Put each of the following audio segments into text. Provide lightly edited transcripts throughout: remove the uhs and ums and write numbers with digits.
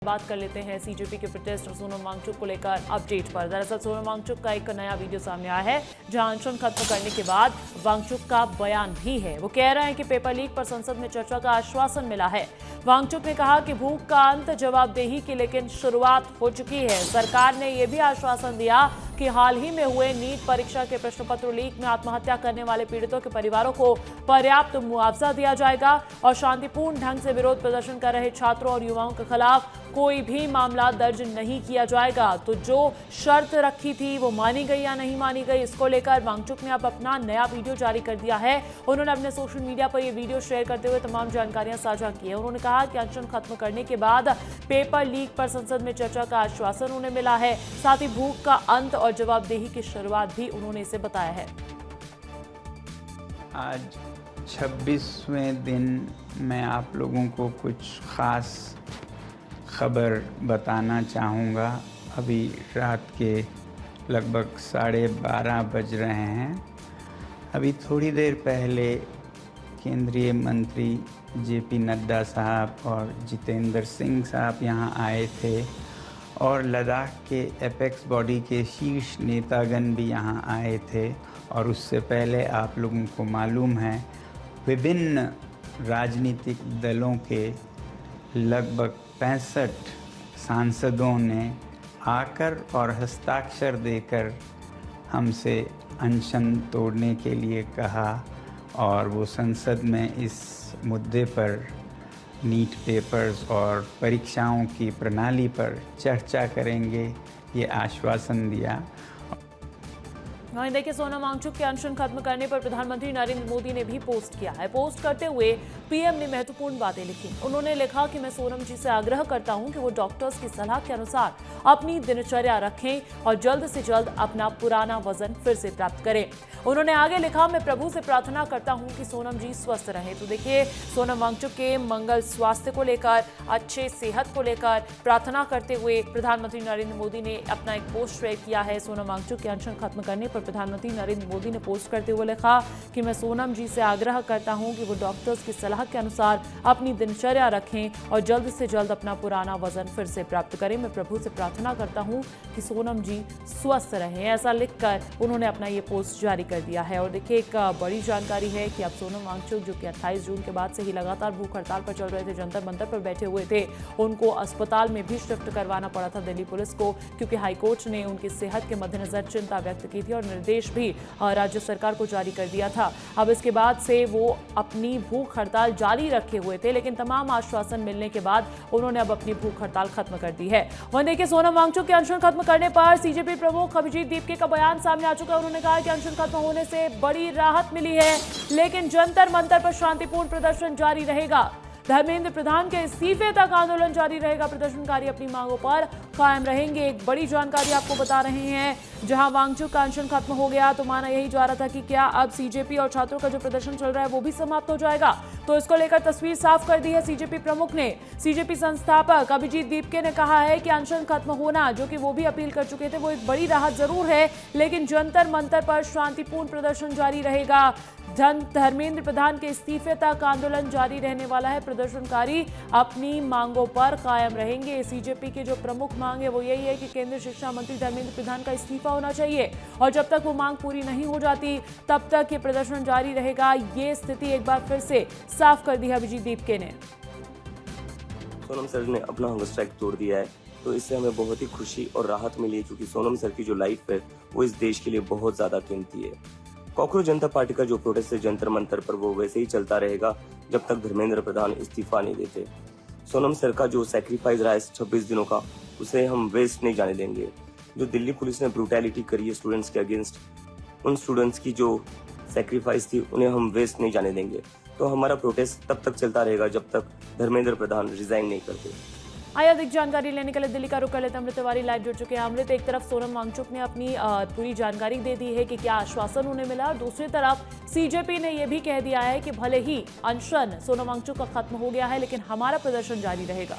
बात कर लेते हैं सीजेपी के प्रोटेस्ट और सोनम वांगचुक को लेकर अपडेट पर। दरअसल सोनम वांगचुक का एक नया वीडियो सामने आया है जहां अनशन खत्म करने के बाद वांगचुक का बयान भी है। वो कह रहे हैं कि पेपर लीक पर संसद में चर्चा का आश्वासन मिला है। वांगचुक ने कहा कि भूख का अंत जवाबदेही की लेकिन शुरुआत हो चुकी है। सरकार ने यह भी आश्वासन दिया कि हाल ही में हुए नीट परीक्षा के प्रश्न पत्र लीक में आत्महत्या करने वाले पीड़ितों के परिवारों को पर्याप्त मुआवजा दिया जाएगा और शांतिपूर्ण ढंग से विरोध प्रदर्शन कर रहे छात्रों और युवाओं के खिलाफ कोई भी मामला दर्ज नहीं किया जाएगा। तो जो शर्त रखी थी वो मानी गई या नहीं मानी गई, इसको लेकर वांगचुक ने अब अपना नया वीडियो जारी कर दिया है। उन्होंने अपने सोशल मीडिया पर यह वीडियो शेयर करते हुए तमाम जानकारियां साझा की है। उन्होंने कहा कि अनशन खत्म करने के बाद पेपर लीक पर संसद में चर्चा का आश्वासन उन्हें मिला है। साथ ही भूख का अंत और जवाबदेही की शुरुआत भी उन्होंने इसे बताया है। आज 26वें दिन मैं आप लोगों को कुछ खास खबर बताना चाहूँगा। अभी रात के लगभग 12:30 बज रहे हैं। अभी थोड़ी देर पहले केंद्रीय मंत्री जेपी नड्डा साहब और जितेंद्र सिंह साहब यहाँ आए थे और लद्दाख के एपेक्स बॉडी के शीर्ष नेतागण भी यहाँ आए थे। और उससे पहले आप लोगों को मालूम है विभिन्न राजनीतिक दलों के लगभग 65 सांसदों ने आकर और हस्ताक्षर देकर हमसे अनशन तोड़ने के लिए कहा और वो संसद में इस मुद्दे पर नीट पेपर्स और परीक्षाओं की प्रणाली पर चर्चा करेंगे, ये आश्वासन दिया। वहीं देखिए सोनम वांगचुक के अनशन खत्म करने पर प्रधानमंत्री नरेंद्र मोदी ने भी पोस्ट किया है। पोस्ट करते हुए पीएम ने महत्वपूर्ण बातें लिखी। उन्होंने लिखा कि मैं सोनम जी से आग्रह करता हूं कि वो डॉक्टर्स की सलाह के अनुसार अपनी दिनचर्या रखें और जल्द से जल्द अपना पुराना वजन फिर से प्राप्त करें। उन्होंने आगे लिखा, मैं प्रभु से प्रार्थना करता हूं कि सोनम जी स्वस्थ रहे। तो देखिए सोनम वांगचुक के मंगल स्वास्थ्य को लेकर, अच्छे सेहत को लेकर प्रार्थना करते हुए प्रधानमंत्री नरेंद्र मोदी ने अपना एक पोस्ट शेयर किया है। सोनम वांगचुक के अनशन खत्म करने पर प्रधानमंत्री नरेंद्र मोदी ने पोस्ट करते हुए लिखा कि मैं सोनम जी से आग्रह करता हूं कि वो डॉक्टर्स की सलाह के अनुसार अपनी दिनचर्या रखें और जल्द से जल्द अपना पुराना वजन फिर से प्राप्त करें। मैं प्रभु से प्रार्थना करता हूं कि सोनम जी स्वस्थ रहें। ऐसा लिखकर उन्होंने अपना ये पोस्ट जारी कर दिया है। और देखिए एक बड़ी जानकारी है कि अब सोनम वांगचुक जो कि 28 जून के बाद से ही लगातार भूख हड़ताल पर चल रहे थे, जंतर मंतर पर बैठे हुए थे, उनको अस्पताल में भी शिफ्ट करवाना पड़ा था दिल्ली पुलिस को, क्योंकि हाईकोर्ट ने उनकी सेहत के मद्देनजर चिंता व्यक्त की थी और निर्देश भी राज्य सरकार को जारी कर दिया था। अब इसके बाद से वो अपनी भूख हड़ताल जारी रखे हुए थे, लेकिन तमाम आश्वासन मिलने के बाद उन्होंने अब अपनी भूख हड़ताल खत्म कर दी है। वहीं देखिए सोनम वांगचुक के अनशन खत्म करने पर सीजेपी प्रमुख अभिजीत दीपके का बयान सामने आ चुका है। उन्होंने कहा कि अनशन खत्म होने से बड़ी राहत मिली है, लेकिन जंतर मंतर पर शांतिपूर्ण प्रदर्शन जारी रहेगा। धर्मेंद्र प्रधान के इस्तीफे तक आंदोलन जारी रहेगा। प्रदर्शनकारी अपनी मांगों पर कायम रहेंगे। एक बड़ी जानकारी आपको बता रहे हैं, जहां वांगचुक का अनशन खत्म हो गया तो माना यही जा रहा था कि क्या अब सीजेपी और छात्रों का जो प्रदर्शन चल रहा है वो भी समाप्त हो जाएगा। तो इसको लेकर तस्वीर साफ कर दी है सीजेपी प्रमुख ने। सीजेपी संस्थापक अभिजीत दीपके ने कहा है कि अनशन खत्म होना, जो कि वो भी अपील कर चुके थे, वो एक बड़ी राहत जरूर है, लेकिन जंतर मंतर पर शांतिपूर्ण प्रदर्शन जारी रहेगा। धर्मेंद्र प्रधान के इस्तीफे तक आंदोलन जारी रहने वाला है। प्रदर्शनकारी अपनी मांगों पर कायम रहेंगे। सीजेपी की जो प्रमुख मांग है वो यही है कि केंद्रीय शिक्षा मंत्री धर्मेंद्र प्रधान का इस्तीफा होना चाहिए और जब तक वो मांग पूरी नहीं हो जाती तब तक ये प्रदर्शन जारी रहेगा। ये स्थिति एक बार फिर से साफ कर दी है अभिजीत दीपके ने। सोनम सर ने अपना हंगर स्ट्राइक तोड़ दिया है, तो इससे हमें बहुत ही खुशी और राहत मिली है, क्योंकि सोनम सर की जो लाइफ है वो इस देश के लिए बहुत ज्यादा कीमती है। कॉकरोच जनता पार्टी का जो प्रोटेस्ट है जंतर मंतर पर, वो वैसे ही चलता रहेगा जब तक धर्मेंद्र प्रधान इस्तीफा नहीं देते। सोनम सर का जो सैक्रिफाइस रहा है 26 दिनों का, उसे हम वेस्ट नहीं जाने देंगे। जो दिल्ली पुलिस ने ब्रूटैलिटी करी है स्टूडेंट्स के अगेंस्ट, उन स्टूडेंट्स की जो सैक्रिफाइस थी उन्हें हम वेस्ट नहीं जाने देंगे। तो हमारा प्रोटेस्ट तब तक चलता रहेगा जब तक धर्मेंद्र प्रधान रिजाइन नहीं करते। आइए अधिक जानकारी लेने के लिए दिल्ली का रुख कर लेते हैं। अमृत तिवारी लाइव जुड़ चुके हैं। अमृत, एक तरफ सोनम वांगचुक ने अपनी पूरी जानकारी दे दी है कि क्या आश्वासन उन्हें मिला, और दूसरी तरफ सीजेपी ने यह भी कह दिया है कि भले ही अनशन सोनम वांगचुक का खत्म हो गया है, लेकिन हमारा प्रदर्शन जारी रहेगा।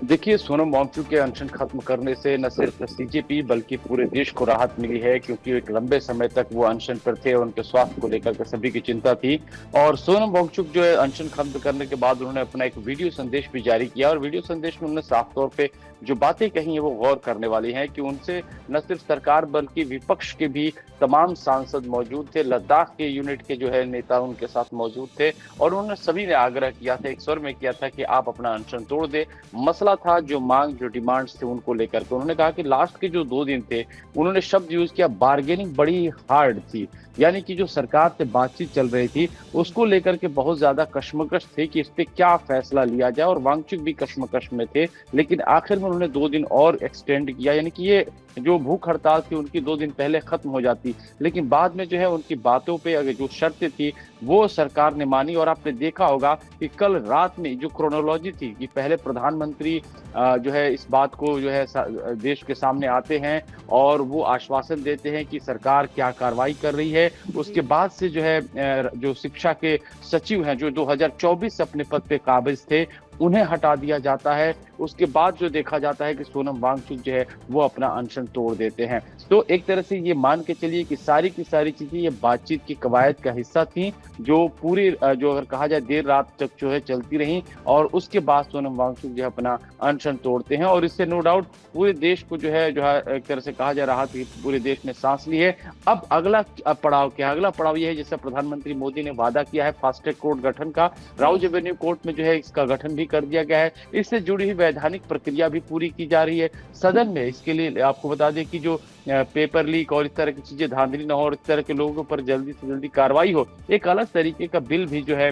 देखिए, सोनम वांगचुक के अनशन खत्म करने से न सिर्फ सीजेपी बल्कि पूरे देश को राहत मिली है, क्योंकि एक लंबे समय तक वो अनशन पर थे और उनके स्वास्थ्य को लेकर के सभी की चिंता थी। और सोनम वांगचुक जो है अनशन खत्म करने के बाद उन्होंने अपना एक वीडियो संदेश भी जारी किया और वीडियो संदेश में उन्होंने साफ तौर पे जो बातें कही है वो गौर करने वाली हैं कि उनसे न सिर्फ सरकार बल्कि विपक्ष के भी तमाम सांसद मौजूद थे, लद्दाख के यूनिट के जो है नेता उनके साथ मौजूद थे और उन्होंने सभी ने आग्रह किया था, एक स्वर में किया था कि आप अपना अनशन तोड़ दे। मसला था जो मांग, जो डिमांड्स थे उनको लेकर के। उन्होंने कहा कि लास्ट के जो 2 दिन थे उन्होंने शब्द यूज किया, बार्गेनिंग बड़ी हार्ड थी, यानी कि जो सरकार से बातचीत चल रही थी उसको लेकर के बहुत ज्यादा कश्मकश थे कि इस पे क्या फैसला लिया जाए और वांगचुक भी कश्मकश में थे। लेकिन आखिर में उन्होंने 2 दिन और एक्सटेंड किया, यानी कि ये जो भूख हड़ताल थी उनकी 2 दिन पहले खत्म हो जाती, लेकिन बाद में जो है उनकी बातों पे अगर जो शर्तें थी वो सरकार ने मानी। और आपने देखा होगा कि कल रात में जो क्रोनोलॉजी थी कि पहले प्रधानमंत्री जो है इस बात को जो है देश के सामने आते हैं और वो आश्वासन देते हैं कि सरकार क्या कार्रवाई कर रही है। उसके बाद से जो है जो शिक्षा के सचिव हैं जो 2024 से अपने पद पे काबिज थे उन्हें हटा दिया जाता है। उसके बाद जो देखा जाता है कि सोनम वांगचुक जो है वो अपना अनशन तोड़ देते हैं। तो एक तरह से ये मान के चलिए कि सारी की सारी चीजें ये बातचीत की कवायद का हिस्सा थी जो पूरी जो अगर कहा जाए देर रात तक जो है चलती रही और उसके बाद सोनम वांगचुक जो है अपना अनशन तोड़ते हैं और इससे नो डाउट पूरे देश को जो है एक तरह से कहा जा रहा था पूरे देश ने सांस ली है। अब अगला पड़ाव क्या है? अगला पड़ाव यह है जैसे प्रधानमंत्री मोदी ने वादा किया है फास्ट ट्रैक कोर्ट गठन का, राउज एवेन्यू कोर्ट में जो है इसका गठन भी कर दिया गया है। इससे जुड़ी हुई वैधानिक प्रक्रिया भी पूरी की जा रही है सदन में। इसके लिए आपको बता दें कि जो पेपर लीक और इस तरह की चीजें धांधली न हो और इस तरह के लोगों पर जल्दी से जल्दी कार्रवाई हो, एक अलग तरीके का बिल भी जो है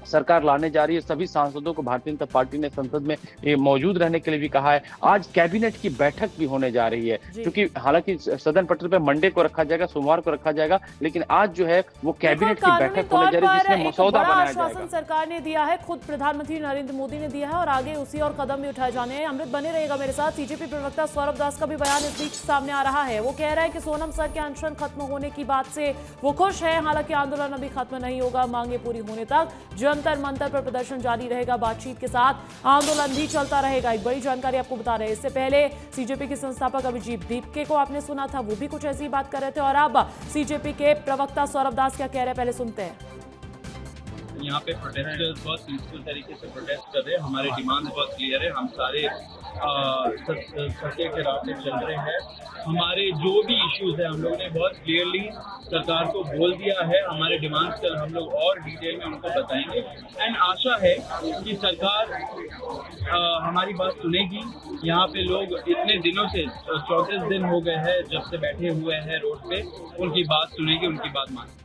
सरकार लाने जा रही है। सभी सांसदों को भारतीय जनता पार्टी ने संसद में मौजूद रहने के लिए भी कहा है। आज कैबिनेट की बैठक भी होने जा रही है, क्योंकि हालांकि सदन पटल पे मंडे को रखा जाएगा, सोमवार को रखा जाएगा, लेकिन आज जो है वो कैबिनेट की बैठक होने जा रही है जिसमें मसौदा बनाया जाएगा। सरकार ने दिया है, खुद प्रधानमंत्री नरेंद्र मोदी ने दिया है और आगे उसी और कदम भी उठाए जाने हैं। अमृत बने रहेगा मेरे साथ। सीजेपी प्रवक्ता सौरभ दास का भी बयान इस बीच सामने आ रहा है। वो कह रहा है कि सोनम सर के अनशन खत्म होने की बात से वो खुश है, हालांकि आंदोलन अभी खत्म नहीं होगा। मांगे पूरी होने तक जंतर मंतर पर प्रदर्शन जारी रहेगा, बातचीत के साथ आंदोलन भी चलता रहेगा। एक बड़ी जानकारी आपको बता रहे हैं, इससे पहले सीजेपी के संस्थापक अभिजीत दीपके को आपने सुना था, वो भी कुछ ऐसी बात कर रहे थे और अब सीजेपी के प्रवक्ता सौरभ दास क्या कह रहे हैं पहले सुनते हैं। यहाँ पे प्रोटेस्टर्स बहुत पीसफुल तरीके से प्रोटेस्ट कर रहे हैं। हमारे डिमांड्स बहुत क्लियर है, हम सारे सत्य के रास्ते चल रहे हैं। हमारे जो भी इश्यूज है हम लोगों ने बहुत क्लियरली सरकार को बोल दिया है। हमारे डिमांड्स कल हम लोग और डिटेल में उनको बताएंगे एंड आशा है कि सरकार हमारी बात सुनेगी। यहाँ पे लोग इतने दिनों से 34 दिन हो गए हैं जब से बैठे हुए हैं रोड पे, उनकी बात सुनेगी, उनकी बात मानेगी।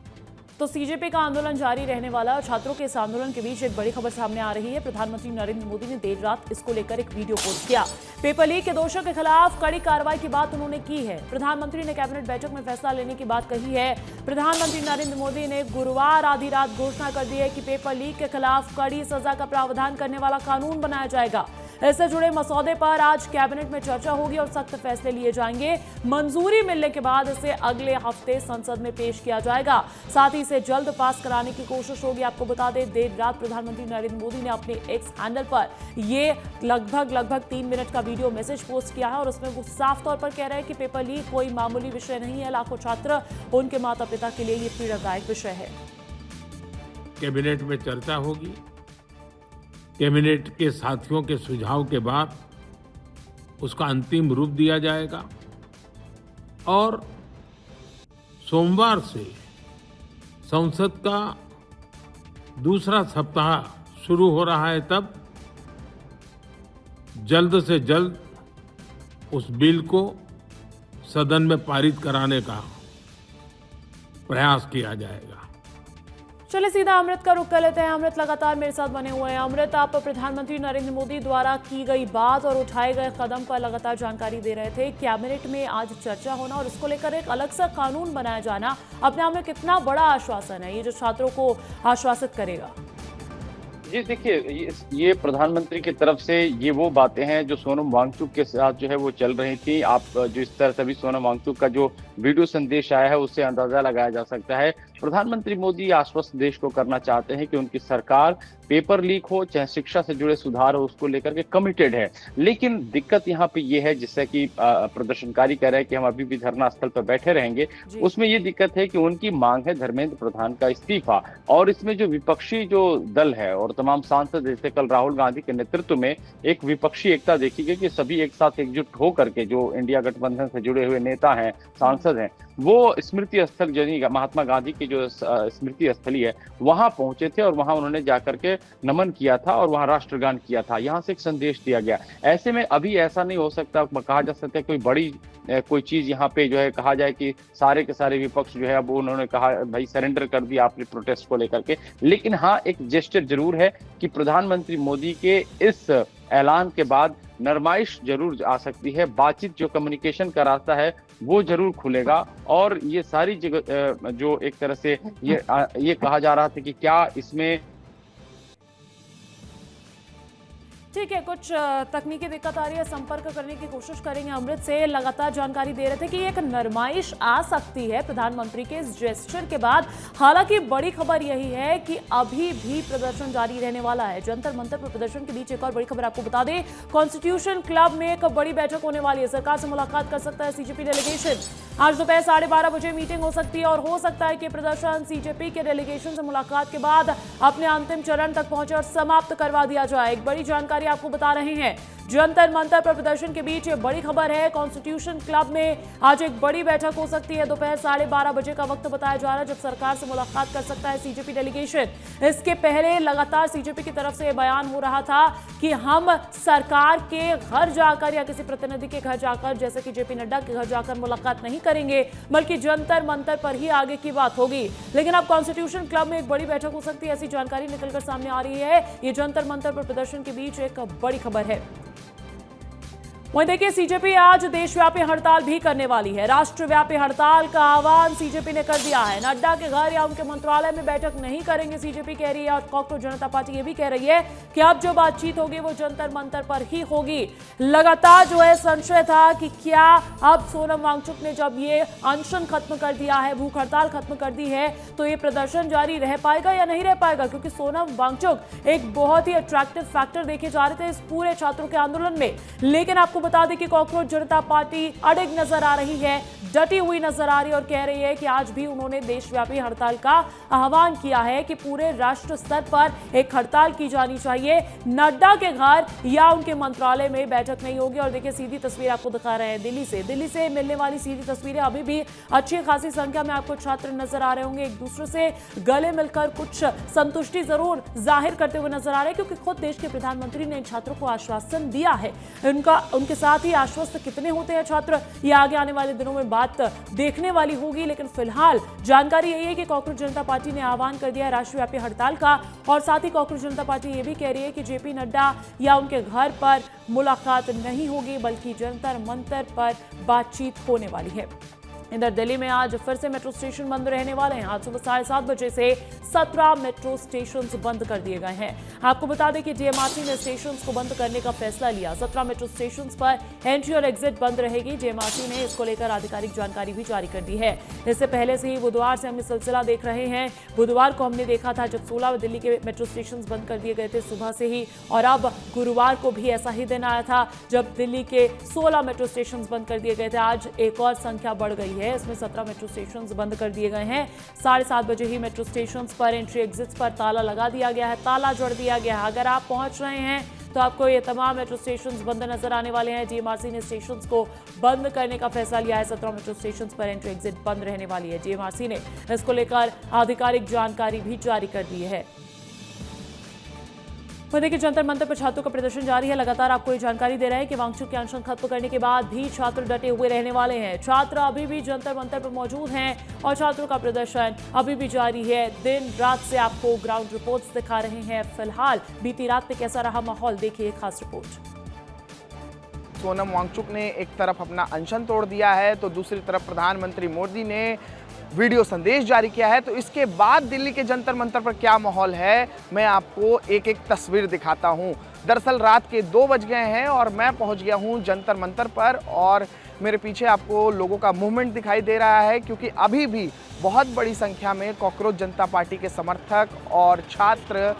तो सीजेपी का आंदोलन जारी रहने वाला और छात्रों के इस आंदोलन के बीच एक बड़ी खबर सामने आ रही है। प्रधानमंत्री नरेंद्र मोदी ने देर रात इसको लेकर एक वीडियो पोस्ट किया। पेपर लीक के दोषियों के खिलाफ कड़ी कार्रवाई की बात उन्होंने की है। प्रधानमंत्री ने कैबिनेट बैठक में फैसला लेने की बात कही है। प्रधानमंत्री नरेंद्र मोदी ने गुरुवार आधी रात घोषणा कर दी है कि पेपर लीक के खिलाफ कड़ी सजा का प्रावधान करने वाला कानून बनाया जाएगा। इससे जुड़े मसौदे पर आज कैबिनेट में चर्चा होगी और सख्त फैसले लिए जाएंगे। मंजूरी मिलने के बाद इसे अगले हफ्ते संसद में पेश किया जाएगा। साथ ही इसे जल्द पास कराने की कोशिश होगी। आपको बता दें, देर रात प्रधानमंत्री नरेंद्र मोदी ने अपने एक्स हैंडल पर ये लगभग 3 मिनट का वीडियो मैसेज पोस्ट किया है और उसमें वो साफ तौर पर कह रहे हैं कि पेपर लीक कोई मामूली विषय नहीं है। लाखों छात्र, उनके माता पिता के लिए ये पीड़ादायक विषय है। कैबिनेट में चर्चा होगी। कैबिनेट के साथियों के सुझाव के बाद उसका अंतिम रूप दिया जाएगा और सोमवार से संसद का दूसरा सप्ताह शुरू हो रहा है। तब जल्द से जल्द उस बिल को सदन में पारित कराने का प्रयास किया जाएगा। चलिए सीधा अमृत का रुख कर लेते हैं। अमृत लगातार मेरे साथ बने हुए हैं। अमृत, आप प्रधानमंत्री नरेंद्र मोदी द्वारा की गई बात और उठाए गए कदम पर लगातार जानकारी दे रहे थे। कैबिनेट में आज चर्चा होना और इसको लेकर एक अलग सा कानून बनाया जाना अपने आप में कितना बड़ा आश्वासन है, ये जो छात्रों को आश्वासित करेगा? जी देखिए, ये प्रधानमंत्री की तरफ से ये वो बातें हैं जो सोनम वांगचुक के साथ जो है वो चल रही थी। आप जो इस तरह से भी सोनम वांगचुक का जो वीडियो संदेश आया है उससे अंदाजा लगाया जा सकता है। प्रधानमंत्री मोदी आश्वस्त देश को करना चाहते हैं कि उनकी सरकार पेपर लीक हो चाहे शिक्षा से जुड़े सुधार हो उसको लेकर के कमिटेड है। लेकिन दिक्कत यहाँ पे ये है, जिससे कि प्रदर्शनकारी कह रहे हैं कि हम अभी भी धरना स्थल पर बैठे रहेंगे, उसमें ये दिक्कत है कि उनकी मांग है धर्मेंद्र प्रधान का इस्तीफा। और इसमें जो विपक्षी जो दल है और तमाम सांसद, जैसे कल राहुल गांधी के नेतृत्व में एक विपक्षी एकता देखी गई कि सभी एक साथ एकजुट होकर के जो इंडिया गठबंधन से जुड़े हुए नेता हैं, सांसद हैं, वो स्मृति स्थल यानी महात्मा गांधी की जो स्मृति स्थली है वहां पहुंचे थे और वहां उन्होंने जाकर के नमन किया था और वहां राष्ट्रगान किया था। यहां से एक संदेश दिया गया। ऐसे में अभी ऐसा नहीं हो सकता, कहा जा सकता है कोई बड़ी कोई चीज यहाँ पे जो है कहा जाए कि सारे के सारे विपक्ष जो है अब उन्होंने कहा भाई सरेंडर कर दिया आपने प्रोटेस्ट को लेकर के। लेकिन हाँ, एक जेस्चर जरूर है कि प्रधानमंत्री मोदी के इस ऐलान के बाद नरमाइश जरूर आ सकती है, बातचीत जो कम्युनिकेशन का रास्ता है वो जरूर खुलेगा। और ये सारी जगह जो एक तरह से ये कहा जा रहा था कि क्या इसमें ठीक है, कुछ तकनीकी दिक्कत आ रही है, संपर्क करने की कोशिश करेंगे। अमृत से लगातार जानकारी दे रहे थे कि एक नरमाइश आ सकती है प्रधानमंत्री के इस जेस्चर के बाद। हालांकि बड़ी खबर यही है कि अभी भी प्रदर्शन जारी रहने वाला है। जंतर मंतर पर प्रदर्शन के बीच एक और बड़ी खबर आपको बता दें, कॉन्स्टिट्यूशन क्लब में एक बड़ी बैठक होने वाली है। सरकार से मुलाकात कर सकता है सीजेपी डेलीगेशन। आज दोपहर 12:30 बजे मीटिंग हो सकती है और हो सकता है कि प्रदर्शन सीजेपी के डेलीगेशन से मुलाकात के बाद अपने अंतिम चरण तक पहुंचे और समाप्त करवा दिया जाए। एक बड़ी जानकारी आपको बता रहे हैं, जंतर मंतर पर प्रदर्शन के बीच ये बड़ी खबर है। कॉन्स्टिट्यूशन क्लब में आज एक बड़ी बैठक हो सकती है। दोपहर 12:30 बजे का वक्त बताया जा रहा है जब सरकार से मुलाकात कर सकता है सीजेपी डेलीगेशन। इसके पहले लगातार सीजेपी की तरफ से बयान हो रहा था कि हम सरकार के घर जाकर या किसी प्रतिनिधि के घर जाकर, जैसे कि जेपी नड्डा के घर जाकर मुलाकात नहीं करेंगे, बल्कि जंतर मंतर पर ही आगे की बात होगी। लेकिन अब कॉन्स्टिट्यूशन क्लब में एक बड़ी बैठक हो सकती है, ऐसी जानकारी निकलकर सामने आ रही है। ये जंतर मंतर पर प्रदर्शन के बीच एक बड़ी खबर है। वहीं देखिए, सीजेपी आज देशव्यापी हड़ताल भी करने वाली है। राष्ट्रव्यापी हड़ताल का आह्वान सीजेपी ने कर दिया है। नड्डा के घर या उनके मंत्रालय में बैठक नहीं करेंगे सीजेपी कह रही है। और कॉकरोच जनता पार्टी ये भी कह रही है कि अब जो बातचीत होगी वो जंतर मंतर पर ही होगी। लगातार जो है संशय था कि क्या अब सोनम वांगचुक ने जब ये अनशन खत्म कर दिया है, भूख हड़ताल खत्म कर दी है, तो ये प्रदर्शन जारी रह पाएगा या नहीं रह पाएगा, क्योंकि सोनम वांगचुक एक बहुत ही अट्रैक्टिव फैक्टर देखे जा रहे थे इस पूरे छात्रों के आंदोलन में। लेकिन आपको बता दें कि कॉकरोच जनता पार्टी अड़िग नजर आ रही है, डटी हुई नजर आ रही है और कह रही है कि आज भी उन्होंने देशव्यापी हड़ताल का आह्वान किया है कि पूरे राष्ट्र स्तर पर एक हड़ताल की जानी चाहिए। नड्डा के घर या उनके मंत्रालय में बैठक नहीं होगी। और देखिए, सीधी तस्वीर आपको दिखा रहे हैं दिल्ली से मिलने वाली सीधी तस्वीरें। अभी भी अच्छी खासी संख्या में आपको छात्र नजर आ रहे होंगे, एक दूसरे से गले मिलकर कुछ संतुष्टि जरूर जाहिर करते हुए नजर आ रहे हैं, क्योंकि खुद देश के प्रधानमंत्री ने इन छात्रों को आश्वासन दिया है। उनके साथ ही आश्वस्त कितने होते हैं छात्र, ये आगे आने वाले दिनों में बात देखने वाली होगी। लेकिन फिलहाल जानकारी यही है कि कॉकरोच जनता पार्टी ने आह्वान कर दिया है राष्ट्रव्यापी हड़ताल का। और साथ ही कॉकरोच जनता पार्टी ये भी कह रही है कि जेपी नड्डा या उनके घर पर मुलाकात नहीं होगी, बल्कि जंतर मंतर पर बातचीत होने वाली है। इधर दिल्ली में आज फिर से मेट्रो स्टेशन बंद रहने वाले हैं। आज सुबह 7:30 बजे से 17 मेट्रो स्टेशन बंद कर दिए गए हैं। आपको बता दें कि जेएमआरसी ने स्टेशन को बंद करने का फैसला लिया। 17 मेट्रो स्टेशन पर एंट्री और एग्जिट बंद रहेगी। जेएमआरसी ने इसको लेकर आधिकारिक जानकारी भी जारी कर दी है। इससे पहले से ही बुधवार से हम ये सिलसिला देख रहे हैं। बुधवार को हमने देखा था जब 16 दिल्ली के मेट्रो स्टेशन बंद कर दिए गए थे सुबह से ही, और अब गुरुवार को भी ऐसा ही दिन आया था जब दिल्ली के 16 मेट्रो स्टेशन बंद कर दिए गए थे। आज एक और संख्या बढ़ गई है, इसमें 17 मेट्रो स्टेशन बंद कर दिए गए हैं। 7:30 बजे ही मेट्रो स्टेशन पर एंट्री एग्जिट्स पर ताला लगा दिया गया है, ताला जोड़ दिया गया है। अगर आप पहुंच रहे हैं तो आपको ये तमाम मेट्रो स्टेशन बंद नजर आने वाले हैं। जेएमआरसी ने स्टेशन को बंद करने का फैसला लिया है। 17 मेट्रो स्टेशन पर एंट्री एग्जिट बंद रहने वाली है। जेएमआरसी ने इसको लेकर आधिकारिक जानकारी भी जारी कर दी है। देखिए, जंतर मंतर पर छात्रों का प्रदर्शन जारी है। लगातार आपको ये जानकारी दे रहे हैं कि वांगचुक के अनशन खत्म करने के बाद भी छात्र डटे हुए रहने वाले हैं। छात्र अभी भी जंतर मंतर पर मौजूद हैं और छात्रों का प्रदर्शन अभी भी जारी है। दिन रात से आपको ग्राउंड रिपोर्ट्स दिखा रहे हैं। फिलहाल बीती रात में कैसा रहा माहौल, देखिए खास रिपोर्ट। सोनम वांगचुक ने एक तरफ अपना अनशन तोड़ दिया है तो दूसरी तरफ प्रधानमंत्री मोदी ने वीडियो संदेश जारी किया है। तो इसके बाद दिल्ली के जंतर मंतर पर क्या माहौल है, मैं आपको एक एक तस्वीर दिखाता हूं। दरअसल रात के 2 बज गए हैं और मैं पहुंच गया हूं जंतर मंतर पर, और मेरे पीछे आपको लोगों का मूवमेंट दिखाई दे रहा है, क्योंकि अभी भी बहुत बड़ी संख्या में कॉकरोच जनता पार्टी के समर्थक और छात्र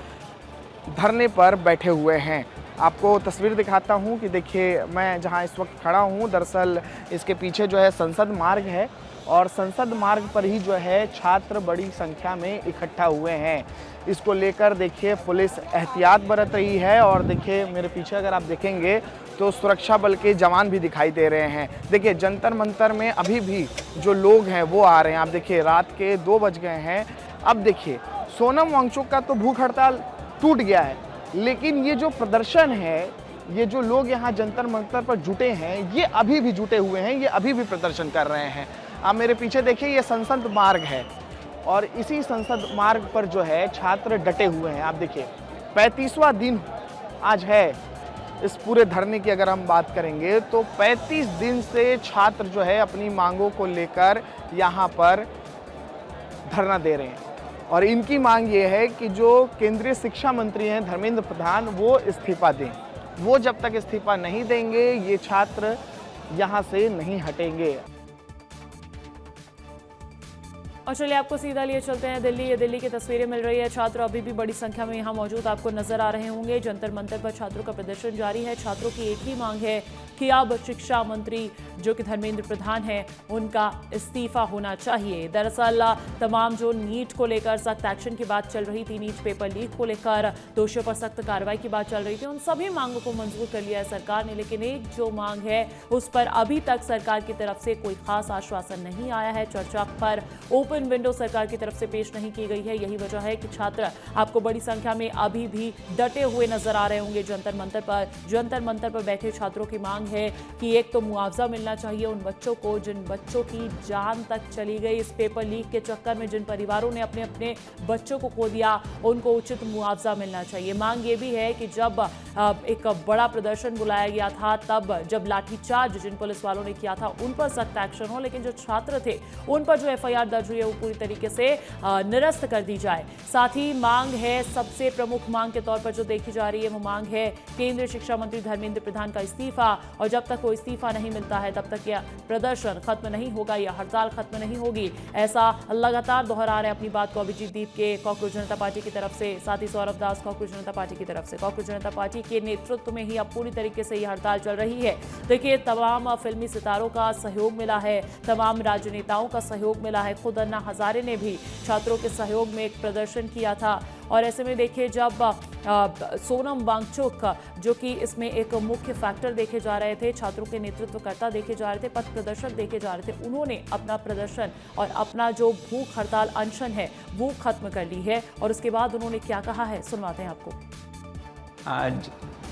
धरने पर बैठे हुए हैं। आपको तस्वीर दिखाता हूं कि देखिए मैं जहां इस वक्त खड़ा हूं, दरअसल इसके पीछे जो है संसद मार्ग है, और संसद मार्ग पर ही जो है छात्र बड़ी संख्या में इकट्ठा हुए हैं। इसको लेकर देखिए पुलिस एहतियात बरत रही है, और देखिए मेरे पीछे अगर आप देखेंगे तो सुरक्षा बल के जवान भी दिखाई दे रहे हैं। देखिए जंतर मंतर में अभी भी जो लोग हैं वो आ रहे हैं। आप देखिए रात के 2 बज गए हैं। अब देखिए सोनम वांगचुक का तो भूख हड़ताल टूट गया है, लेकिन ये जो प्रदर्शन है, ये जो लोग यहाँ जंतर मंतर पर जुटे हैं, ये अभी भी जुटे हुए हैं, ये अभी भी प्रदर्शन कर रहे हैं। आप मेरे पीछे देखिए ये संसद मार्ग है, और इसी संसद मार्ग पर जो है छात्र डटे हुए हैं। आप देखिए 35वां दिन आज है इस पूरे धरने की। अगर हम बात करेंगे तो 35 दिन से छात्र जो है अपनी मांगों को लेकर यहाँ पर धरना दे रहे हैं, और इनकी मांग ये है कि जो केंद्रीय शिक्षा मंत्री हैं धर्मेंद्र प्रधान, वो इस्तीफा दें। वो जब तक इस्तीफा नहीं देंगे ये छात्र यहाँ से नहीं हटेंगे। और चलिए आपको सीधा लिए चलते हैं दिल्ली। ये दिल्ली की तस्वीरें मिल रही है। छात्र अभी भी बड़ी संख्या में यहाँ मौजूद आपको नजर आ रहे होंगे। जंतर मंतर पर छात्रों का प्रदर्शन जारी है। छात्रों की एक ही मांग है कि अब शिक्षा मंत्री जो कि धर्मेंद्र प्रधान हैं, उनका इस्तीफा होना चाहिए। दरअसल तमाम जो नीट को लेकर सख्त एक्शन की बात चल रही थी, नीट पेपर लीक को लेकर दोषियों पर सख्त कार्रवाई की बात चल रही थी, उन सभी मांगों को मंजूर कर लिया है सरकार ने। लेकिन एक जो मांग है उस पर अभी तक सरकार की तरफ से कोई खास आश्वासन नहीं आया है। चर्चा पर ओपन विंडो सरकार की तरफ से पेश नहीं की गई है। यही वजह है कि छात्र आपको बड़ी संख्या में अभी भी डटे हुए नजर आ रहे होंगे जंतर मंतर पर। जंतर मंतर पर बैठे छात्रों की मांग है कि एक तो मुआवजा मिलना चाहिए उन बच्चों को जिन बच्चों की जान तक चली गई इस पेपर लीक के चक्कर में, जिन परिवारों ने अपने अपने बच्चों को खो दिया, उनको उचित मुआवजा मिलना चाहिए। मांग ये भी है कि जब एक बड़ा प्रदर्शन बुलाया गया था, तब जब लाठीचार्ज जिन पुलिस वालों ने किया था उन पर सख्त एक्शन हो, लेकिन जो छात्र थे उन पर जो एफआईआर दर्ज हुई है वो पूरी तरीके से निरस्त कर दी जाए। साथ ही मांग है, सबसे प्रमुख मांग के तौर पर जो देखी जा रही है वो मांग है केंद्रीय शिक्षा मंत्री धर्मेंद्र प्रधान का इस्तीफा, और जब तक कोई इस्तीफा नहीं मिलता है तब तक यह प्रदर्शन खत्म नहीं होगा, यह हड़ताल खत्म नहीं होगी। ऐसा लगातार दोहरा रहे अपनी बात को अभिजीत दीप के कॉकरोच जनता पार्टी की तरफ से, साथ ही सौरभ दास कॉकरोच जनता पार्टी की तरफ से। कॉकरोच जनता पार्टी के नेतृत्व में ही अब पूरी तरीके से यह हड़ताल चल रही है। देखिए तमाम फिल्मी सितारों का सहयोग मिला है, तमाम राजनेताओं का सहयोग मिला है, खुद अन्ना हजारे ने भी छात्रों के सहयोग में एक प्रदर्शन किया था। और ऐसे में देखिए जब सोनम वांगचुक जो कि इसमें एक मुख्य फैक्टर देखे जा रहे थे, छात्रों के नेतृत्वकर्ता देखे जा रहे थे, पथ प्रदर्शक देखे जा रहे थे, उन्होंने अपना प्रदर्शन और अपना जो भूख हड़ताल अनशन है वो खत्म कर ली है। और उसके बाद उन्होंने क्या कहा है सुनवाते हैं आपको। आज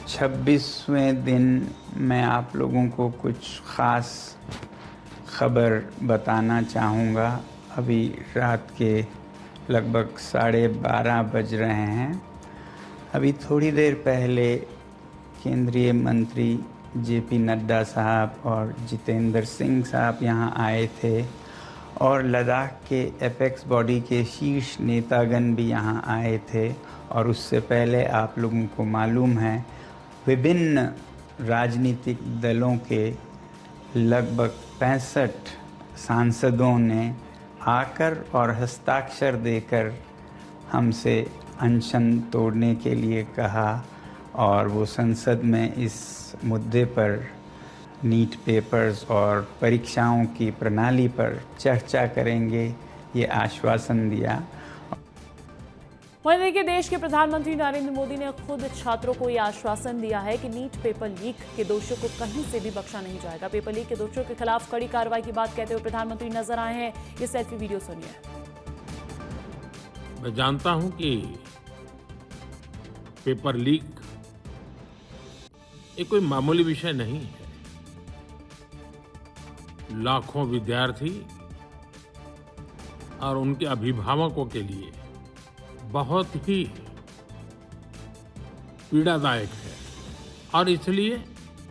26वें दिन मैं आप लोगों को कुछ ख़ास खबर बताना चाहूँगा। अभी रात के लगभग 12:30 बज रहे हैं। अभी थोड़ी देर पहले केंद्रीय मंत्री जेपी नड्डा साहब और जितेंद्र सिंह साहब यहाँ आए थे, और लद्दाख के एपेक्स बॉडी के शीर्ष नेतागण भी यहाँ आए थे। और उससे पहले आप लोगों को मालूम है विभिन्न राजनीतिक दलों के लगभग 65 सांसदों ने आकर और हस्ताक्षर देकर हमसे अनशन तोड़ने के लिए कहा, और वो संसद में इस मुद्दे पर नीट पेपर्स और परीक्षाओं की प्रणाली पर चर्चा करेंगे, ये आश्वासन दिया। वहीं देखिए देश के प्रधानमंत्री नरेंद्र मोदी ने खुद छात्रों को यह आश्वासन दिया है कि नीट पेपर लीक के दोषियों को कहीं से भी बख्शा नहीं जाएगा। पेपर लीक के दोषियों के खिलाफ कड़ी कार्रवाई की बात कहते हुए प्रधानमंत्री नजर आए हैं। ये सेल्फी वीडियो सुनिए। मैं जानता हूं कि पेपर लीक ये कोई मामूली विषय नहीं है। लाखों विद्यार्थी और उनके अभिभावकों के लिए बहुत ही पीड़ादायक है, और इसलिए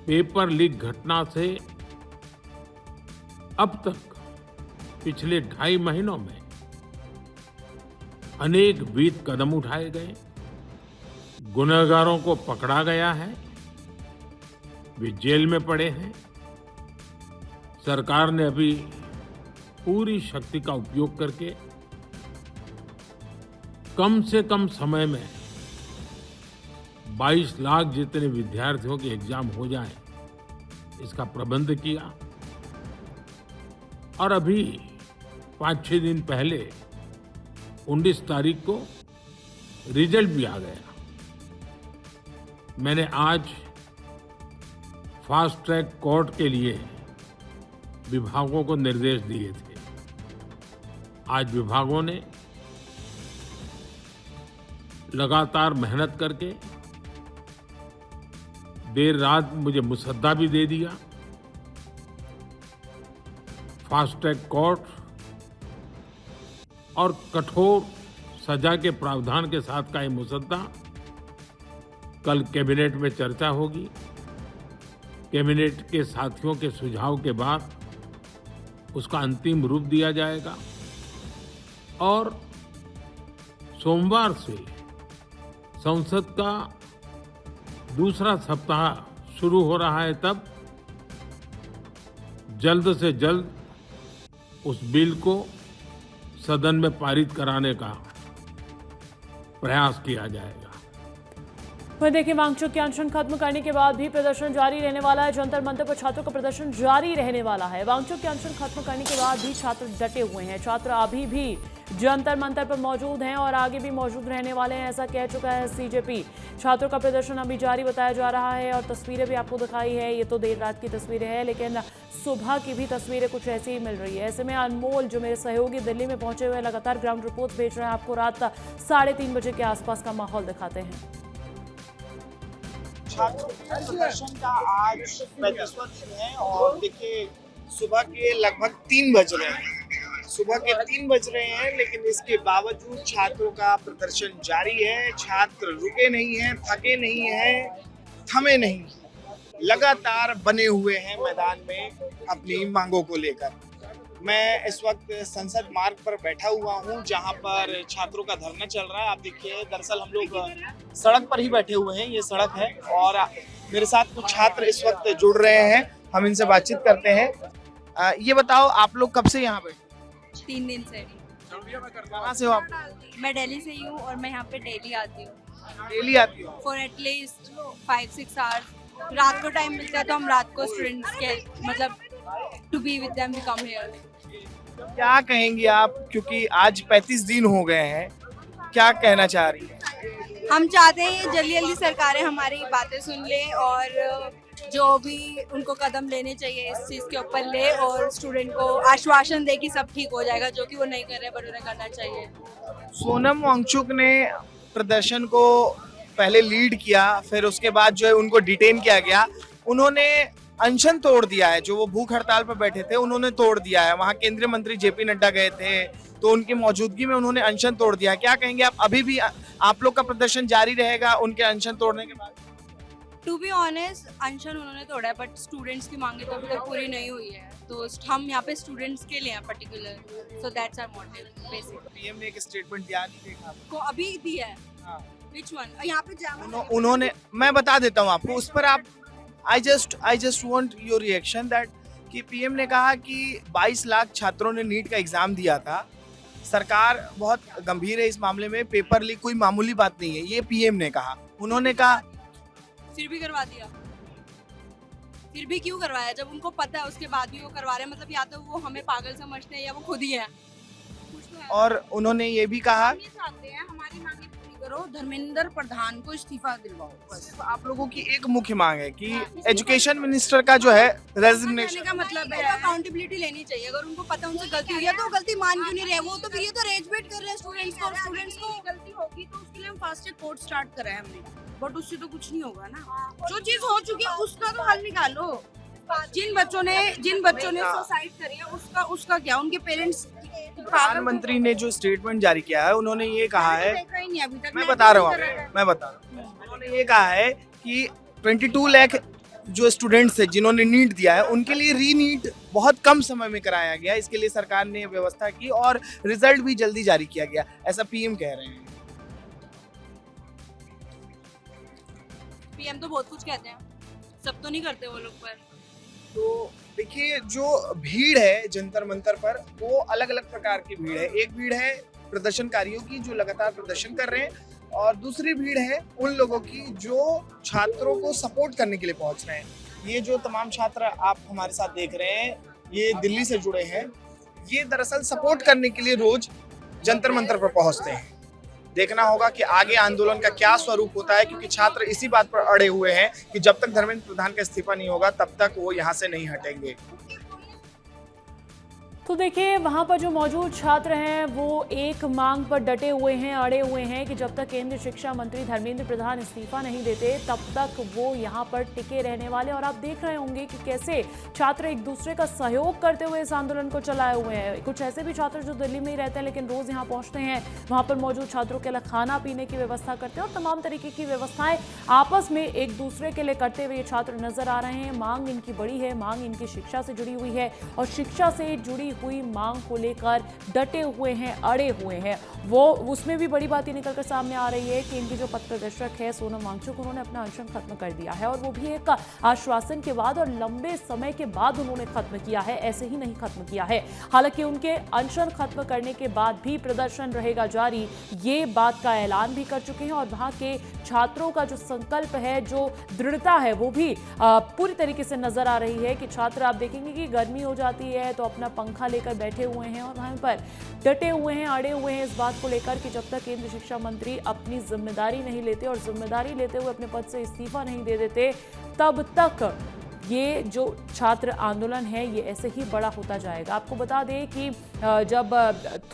पेपर लीक घटना से अब तक पिछले 2.5 महीनों में अनेक विध कदम उठाए गए, गुनहगारों को पकड़ा गया है, वे जेल में पड़े हैं। सरकार ने अभी पूरी शक्ति का उपयोग करके कम से कम समय में 22 लाख जितने विद्यार्थियों के एग्जाम हो जाए, इसका प्रबंध किया। और अभी 5-6 दिन पहले 19 तारीख को रिजल्ट भी आ गया। मैंने आज फास्ट ट्रैक कोर्ट के लिए विभागों को निर्देश दिए थे। आज विभागों ने लगातार मेहनत करके देर रात मुझे मुसद्दा भी दे दिया। फास्ट ट्रैक कोर्ट और कठोर सजा के प्रावधान के साथ का ये मुसद्दा कल कैबिनेट में चर्चा होगी। कैबिनेट के साथियों के सुझाव के बाद उसका अंतिम रूप दिया जाएगा और सोमवार से संसद का दूसरा सप्ताह शुरू हो रहा है। तब जल्द से जल्द उस बिल को सदन में पारित कराने का प्रयास किया जाएगा। वहीं देखिए, वांगचुक के अनशन खत्म करने के बाद भी प्रदर्शन जारी रहने वाला है। जंतर मंतर पर छात्रों का प्रदर्शन जारी रहने वाला है। वांगचुक के अनशन खत्म करने के बाद भी छात्र डटे हुए हैं। छात्र अभी भी जंतर मंतर पर मौजूद हैं और आगे भी मौजूद रहने वाले हैं, ऐसा कह चुका है सीजेपी। छात्रों का प्रदर्शन अभी जारी बताया जा रहा है और तस्वीरें भी आपको दिखाई है। ये तो देर रात की तस्वीरें हैं, लेकिन सुबह की भी तस्वीरें कुछ ऐसी ही मिल रही है। ऐसे में अनमोल, जो मेरे सहयोगी दिल्ली में पहुंचे हुए, लगातार ग्राउंड रिपोर्ट भेज रहे हैं आपको। रात 3:30 बजे के आसपास का माहौल दिखाते हैं। छात्रों के प्रदर्शन का आज 35वां दिन है और देखिए सुबह के लगभग 3 बज रहे हैं। सुबह के 3 बज रहे हैं, लेकिन इसके बावजूद छात्रों का प्रदर्शन जारी है। छात्र रुके नहीं हैं, थके नहीं हैं, थमे नहीं, लगातार बने हुए हैं मैदान में अपनी मांगों को लेकर। मैं इस वक्त संसद मार्ग पर बैठा हुआ हूं, जहां पर छात्रों का धरना चल रहा है। आप देखिए, दरअसल हम लोग सड़क पर ही बैठे हुए हैं, ये सड़क है और मेरे साथ कुछ छात्र इस वक्त जुड़ रहे हैं। हम इनसे बातचीत करते हैं। ये बताओ, आप लोग कब से यहाँ पे? 3 दिन से। कहाँ से हो आप? मैं दिल्ली से ही हूँ और मैं यहाँ पे डेली आती हूँ। डेली आती हो? For at least 5-6 hours. रात को टाइम मिलता है तो हम रात को स्टूडेंट्स के मतलब to be with them we come here. क्या कहेंगी आप, क्योंकि आज 35 दिन हो गए हैं, क्या कहना चाह रही है? हम चाहते हैं जल्दी जल्दी सरकारें हमारी बातें सुन ले और जो भी उनको कदम लेने चाहिए इस चीज़ के ऊपर ले और स्टूडेंट को आश्वासन दे कि सब ठीक हो जाएगा, जो कि वो नहीं कर रहे बट उन्हें करना चाहिए। सोनम वांगचुक ने प्रदर्शन को पहले लीड किया, फिर उसके बाद जो है उनको डिटेन किया गया। उन्होंने अनशन तोड़ दिया है, जो वो भूख हड़ताल पर बैठे थे उन्होंने तोड़ दिया है। वहाँ केंद्रीय मंत्री जेपी नड्डा गए थे तो उनकी मौजूदगी में उन्होंने अनशन तोड़ दिया। क्या कहेंगे आप, अभी भी आप लोग का प्रदर्शन जारी रहेगा उनके अनशन तोड़ने के बाद? टू बी ऑनेस्ट, अनशन उन्होंने तोड़ा है बट स्टूडेंट्स की मांगे तो अभी तक पूरी नहीं हुई है, तो हम यहाँ पे स्टूडेंट्स के लिए हैं particular, so that's our motive basically. PM ने एक स्टेटमेंट दिया, नहीं देखा आपको? को अभी दिया है। हाँ। Which one? यहाँ पे जामा उन्होंने, मैं बता देता हूँ आपको, उस पर आप I just want your reaction that कि पीएम ने कहा कि 22 लाख छात्रों ने नीट का एग्जाम दिया था, सरकार बहुत गंभीर है इस मामले में, पेपर लीक कोई मामूली बात नहीं है, ये पीएम ने कहा। उन्होंने कहा फिर भी करवा दिया। फिर भी क्यों करवाया जब उनको पता है उसके बाद भी वो करवा रहे हैं? मतलब या तो वो हमें पागल समझते हैं या वो खुद ही है। और उन्होंने ये भी कहा, हम ये चाहते हैं हमारी मांगे पूरी करो, धर्मेंद्र प्रधान को इस्तीफा दिलवाओ बस। आप लोगों की एक मुख्य मांग है कि एजुकेशन मिनिस्टर का जो है रेजिग्नेशन का मतलब है अकाउंटेबिलिटी लेनी चाहिए। अगर उनको पता उनसे गलती हुई है तो गलती मान क्यों नहीं रहे वो? तो फिर ये तो रेज बेट कर रहे हैं स्टूडेंट्स को गलती होगी तो उसके लिए हम फास्ट ट्रैक कोर्ट स्टार्ट करा है हमने, बट उससे तो कुछ नहीं होगा ना। जो चीज हो चुकी है उसका तो हल निकालो। जिन बच्चों ने सुसाइड करी है उसका क्या? उनके पेरेंट्स। प्रधानमंत्री ने जो स्टेटमेंट जारी किया है, उन्होंने ये कहा है, मैं बता बता रहा हूँ, उन्होंने ये कहा है कि 22 लाख जो स्टूडेंट्स थे जिन्होंने नीट दिया है उनके लिए री नीट बहुत कम समय में कराया गया। इसके लिए सरकार ने व्यवस्था की और रिजल्ट भी जल्दी जारी किया गया, ऐसा पीएम कह रहे हैं। पीएम तो बहुत कुछ कहते हैं, सब तो नहीं करते वो लोग। पर तो देखिए, जो भीड़ है जंतर मंतर पर वो अलग अलग प्रकार की भीड़ है। एक भीड़ है प्रदर्शनकारियों की जो लगातार प्रदर्शन कर रहे हैं, और दूसरी भीड़ है उन लोगों की जो छात्रों को सपोर्ट करने के लिए पहुंच रहे हैं। ये जो तमाम छात्र आप हमारे साथ देख रहे हैं, ये दिल्ली से जुड़े हैं। ये दरअसल सपोर्ट करने के लिए रोज जंतर मंतर पर पहुंचते हैं। देखना होगा कि आगे आंदोलन का क्या स्वरूप होता है, क्योंकि छात्र इसी बात पर अड़े हुए हैं कि जब तक धर्मेंद्र प्रधान का इस्तीफा नहीं होगा तब तक वो यहाँ से नहीं हटेंगे। तो देखिए, वहां पर जो मौजूद छात्र हैं वो एक मांग पर डटे हुए हैं, अड़े हुए हैं कि जब तक केंद्रीय शिक्षा मंत्री धर्मेंद्र प्रधान इस्तीफा नहीं देते तब तक वो यहां पर टिके रहने वाले। और आप देख रहे होंगे कि कैसे छात्र एक दूसरे का सहयोग करते हुए इस आंदोलन को चलाए हुए हैं। कुछ ऐसे भी छात्र जो दिल्ली में ही रहते हैं लेकिन रोज यहाँ पहुंचते हैं, वहां पर मौजूद छात्रों के लिए खाना पीने की व्यवस्था करते हैं और तमाम तरीके की व्यवस्थाएं आपस में एक दूसरे के लिए करते हुए ये छात्र नजर आ रहे हैं। मांग इनकी बड़ी है, मांग इनकी शिक्षा से जुड़ी हुई है और शिक्षा से जुड़ी हुई मांग को लेकर डटे हुए हैं, अड़े हुए हैं। वो उसमें भी बड़ी बात ये निकलकर सामने आ रही है कि इनकी जो पथ प्रदर्शक है सोनम वांगचुक, उन्होंने अपना अनशन खत्म कर दिया है और वो भी एक आश्वासन के बाद और लंबे समय के बाद उन्होंने खत्म किया है, ऐसे ही नहीं खत्म किया है। हालांकि उनके अनशन खत्म करने के बाद भी प्रदर्शन रहेगा जारी, ये बात का ऐलान भी कर चुके हैं और वहां के छात्रों का जो संकल्प है, जो दृढ़ता है, वो भी पूरी तरीके से नजर आ रही है कि छात्र, आप देखेंगे कि गर्मी हो जाती है तो अपना पंखा लेकर बैठे हुए हैं और वहां पर डटे हुए हैं, अड़े हुए हैं इस बात को लेकर कि जब तक केंद्रीय शिक्षा मंत्री अपनी जिम्मेदारी नहीं लेते और जिम्मेदारी लेते हुए अपने पद से इस्तीफा नहीं दे देते तब तक ये जो छात्र आंदोलन है ये ऐसे ही बड़ा होता जाएगा। आपको बता दें कि जब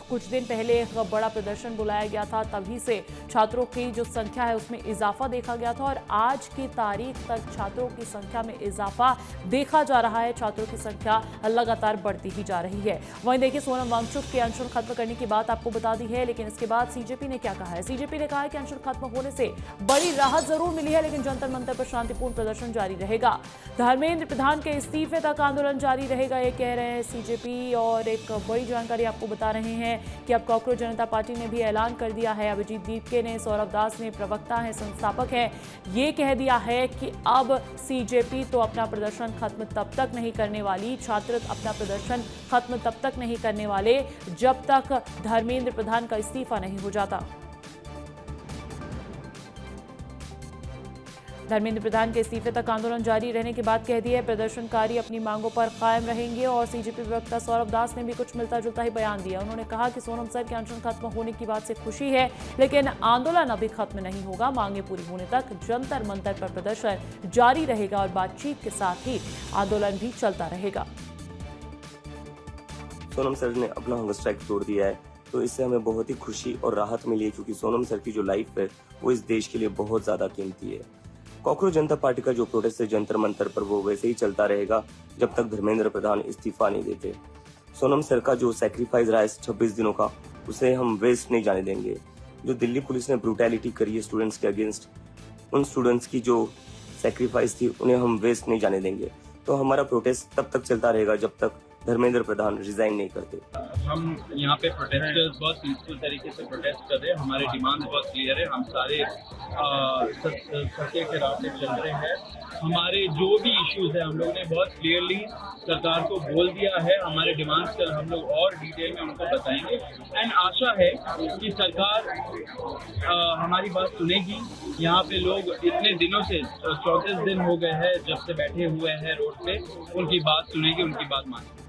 कुछ दिन पहले एक बड़ा प्रदर्शन बुलाया गया था तभी से छात्रों की जो संख्या है उसमें इजाफा देखा गया था और आज की तारीख तक छात्रों की संख्या में इजाफा देखा जा रहा है। छात्रों की संख्या लगातार बढ़ती ही जा रही है। वहीं देखिए, सोनम वांगचुक के अनशन खत्म करने की बात आपको बता दी है, लेकिन इसके बाद सीजेपी ने क्या कहा है? सीजेपी ने कहा है कि अनशन खत्म होने से बड़ी राहत जरूर मिली है, लेकिन जंतर मंतर पर शांतिपूर्ण प्रदर्शन जारी रहेगा। धर्मेंद्र प्रधान के इस्तीफे तक आंदोलन जारी रहेगा, ये कह रहे हैं सीजेपी। और एक बड़ी जानकारी आपको बता रहे हैं कि अब कॉकरोच जनता पार्टी ने भी ऐलान कर दिया है। अभिजीत दीपके ने, सौरभ दास ने, प्रवक्ता हैं, संस्थापक हैं, ये कह दिया है कि अब सीजेपी तो अपना प्रदर्शन खत्म तब तक नहीं करने वाली, छात्र अपना प्रदर्शन खत्म तब तक नहीं करने वाले जब तक धर्मेंद्र प्रधान का इस्तीफा नहीं हो जाता। धर्मेंद्र प्रधान के इस्तीफे तक आंदोलन जारी रहने के बाद कह दिया है प्रदर्शनकारी अपनी मांगों पर कायम रहेंगे। और सीजेपी प्रवक्ता सौरभ दास ने भी कुछ मिलता जुलता ही बयान दिया। उन्होंने कहा कि सोनम सर के अनशन खत्म होने की बात से खुशी है, लेकिन आंदोलन अभी खत्म नहीं होगा। मांगे पूरी होने तक जंतर मंतर पर प्रदर्शन जारी रहेगा और बातचीत के साथ ही आंदोलन भी चलता रहेगा। सोनम सर ने अपना हंगर स्ट्राइक तोड़ दिया है, तो इससे हमें बहुत ही खुशी और राहत मिली है, क्योंकि सोनम सर की जो लाइफ है वो इस देश के लिए बहुत ज्यादा कीमती है। कॉकरोच जनता पार्टी का जो प्रोटेस्ट है जंतर मंतर पर, वो वैसे ही चलता रहेगा जब तक धर्मेंद्र प्रधान इस्तीफा नहीं देते। सोनम सर का जो सैक्रिफाइस रहा है 26 दिनों का, उसे हम वेस्ट नहीं जाने देंगे। जो दिल्ली पुलिस ने ब्रूटैलिटी करी है स्टूडेंट्स के अगेंस्ट, उन स्टूडेंट्स की जो सैक्रिफाइस थी उन्हें हम वेस्ट नहीं जाने देंगे। तो हमारा प्रोटेस्ट तब तक चलता रहेगा जब तक धर्मेंद्र प्रधान रिजाइन नहीं करते। हम यहाँ पे प्रोटेस्टर्स बहुत पीसफुल तरीके से प्रोटेस्ट कर रहे हैं। हमारे डिमांड बहुत क्लियर है, हम सारे सत्य के रास्ते चल रहे हैं। हमारे जो भी इश्यूज है हम लोग ने बहुत क्लियरली सरकार को बोल दिया है। हमारे डिमांड्स कल हम लोग और डिटेल में उनको बताएंगे एंड आशा है कि सरकार हमारी बात सुनेगी। यहाँ पे लोग इतने दिनों से 34 दिन हो गए हैं जब से बैठे हुए हैं रोड पे, उनकी बात सुनेगी, उनकी बात मानेगी।